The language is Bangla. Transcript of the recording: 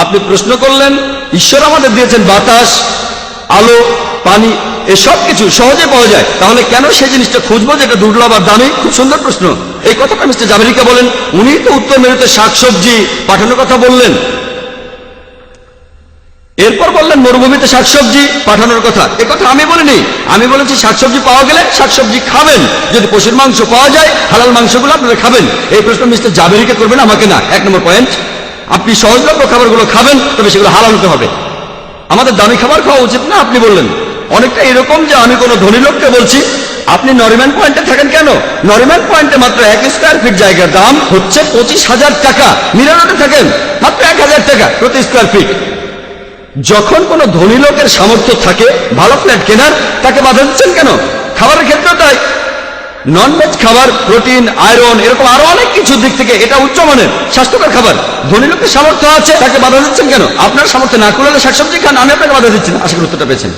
আপনি প্রশ্ন করলেন ঈশ্বর আমাদের দিয়েছেন বাতাস, আলো, পানি, এসব কিছু সহজে পাওয়া যায়, তাহলে কেন সেই জিনিসটা খুঁজবো যেটা দুর্লভ আর দামি? খুব সুন্দর প্রশ্ন। এই কথাটা মিস্টার জাভেরিকা বলেন, উনি তো উত্তর মেরুতে শাকসবজি পাঠানোর কথা বললেন, এরপর বললেন মরুভূমিতে শাকসবজি পাঠানোর কথা। এ কথা আমি বলিনি, আমি বলেছি শাকসবজি পাওয়া গেলে শাকসবজি খাবেন, যদি পশুর মাংস পাওয়া যায় হালাল মাংসগুলো আপনারা খাবেন। এই প্রশ্ন মিস্টার জাভেরিকা করবেন, আমাকে না। 1 নম্বর পয়েন্ট, আপনি সহজলভ্য খাবারগুলো খাবেন, তবে সেগুলো হালাল হতে হবে। আমাদের দামি খাবার খাওয়া উচিত না আপনি বললেন। অনেকটা এরকম যে আমি কোনো ধনী লোককে বলছি আপনি নরিম্যান পয়েন্টে থাকেন কেন? নরিম্যান পয়েন্টে মাত্র 1 স্কয়ার ফিট জায়গার দাম হচ্ছে 25,000 টাকা। মিরানোতে থাকেন মাত্র 1,000 টাকা প্রতি স্কয়ার ফিট। যখন কোনো ধনী লোকের সামর্থ্য থাকে ভালো ফ্ল্যাট কেনার, তাকে বাধা দিচ্ছেন কেন? খাবারের ক্ষেত্রে তাই। ননভেজ খাবার, প্রোটিন, আয়রন, এরকম আরো অনেক কিছুর দিক থেকে এটা উচ্চমানের স্বাস্থ্যকর খাবার। ধনী লোকের সামর্থ্য আছে, তাকে বাধা দিচ্ছেন কেন? আপনার সামর্থ্য না করলে শাকসবজি খান, আমি আপনাকে বাধা দিচ্ছি না। আশা করি উত্তরটা পেয়েছেন।